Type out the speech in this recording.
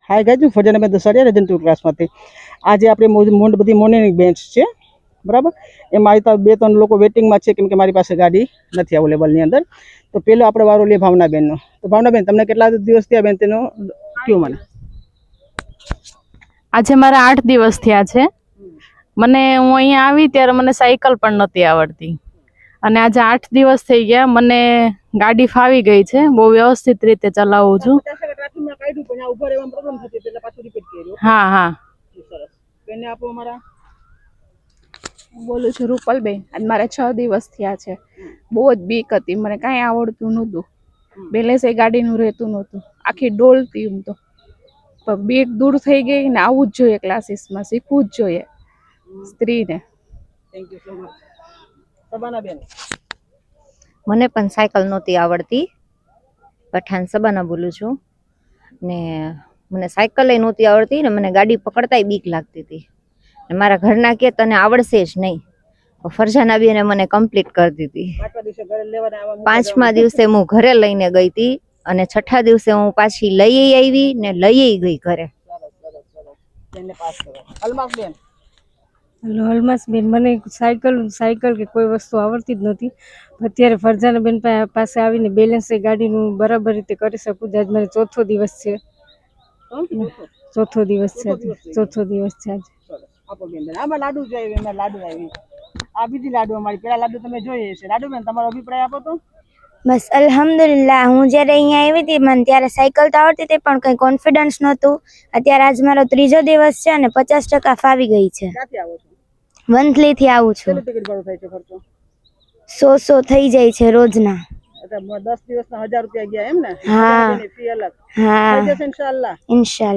Hi guys, ફરજાનાબેન Dasadiya રેજન્ટલ ક્લાસમાંથી. આજે આપણે બધી મોર્નિંગ બેન્ચ છે, બરાબર. એમાં આવી તો 2-3 લોકો વેટિંગમાં છે, કેમ કે મારી પાસે ગાડી નથી અવેલેબલની અંદર. તો પહેલો આપણે વારો લઈએ ભાવનાબેનનો. તો ભાવનાબેન, તમને કેટલા દિવસ થયા બેન તેનો કયો મને? આજે મારા 8 દિવસ થયા છે. મને હું અહીંયા આવી ત્યારે મને સાયકલ પણ નહોતી આવડતી, અને આજે 8 દિવસ થઈ ગયા. મને ગાડી ફાવી ગઈ છે, બહુ વ્યવસ્થિત રીતે ચલાવું છું. હા હા. બોલું છું રૂપલબેન. આજ મારે 6 દિવસ થયા છે. બહુ જ બીક હતી, મને કાંઈ આવડતું નહોતું. બેલેન્સ એ ગાડીનું રહેતું નહોતું, આખી ડોલતી હું તો. પણ બીક દૂર થઈ ગઈ ને આવવું જ જોઈએ ક્લાસીસમાં, શીખવું જ જોઈએ સ્ત્રીને. Thank you so much. Sabanaben, મને પણ સાયકલ નહોતી આવડતી. પઠાણ સબાના બોલું છું. ને મને સાયકલ નહોતી આવડતી ને મને ગાડી પકડતાય બીક લાગતી હતી. ને મારા ઘરના કે તને આવડશે જ નહીં. ફરજાના બેને મને કમ્પ્લીટ કરી દીધી. 5મા દિવસે હું ઘરે લઈને ગઈ હતી, અને 6ઠા દિવસે હું પાછી લઈ આવી ને લઈ ગઈ ઘરે. હેલો હલમાસબેન, મને સાયકલ કે કોઈ વસ્તુ આવડતી જ નહોતી. અત્યારે ફરજાનાબેન પાસે આવીને બેલેન્સ એ ગાડીનું બરાબર રીતે કરી શકું. આજ મારે ચોથો દિવસ છે. ચોથો દિવસ છે આજે. આપો બેન. આમાં લાડુ જોઈએ, એમાં લાડુ આવી. આ બીજી લાડુ અમારી, પેલા લાડુ તમે જોઈએ છે. લાડુ બેન, તમારો અભિપ્રાય આપો તો. બસ અલ્હમ્દુલિલ્લાહ. હું જ્યારે અહીંયા આવી હતી, મને ત્યારે સાયકલ તો આવડતી હતી, પણ કંઈ કોન્ફિડન્સ નહોતું. અત્યારે આજ મારો 3જો દિવસ છે અને 50% ફાવી ગઈ છે. ક્યાંથી આવો છો? વંથલીથી આવું છું. કેટલું ટિકિટ ભાડું થાય છે ખર્ચો? 100 થઈ જાય છે રોજના. એટલે 10 દિવસના 1000 રૂપિયા ગયા એમ ને? હા ફી અલગ. હા, થઈ જશે ઇન્શાઅલ્લાહ. ઇન્શાલ્લાહ.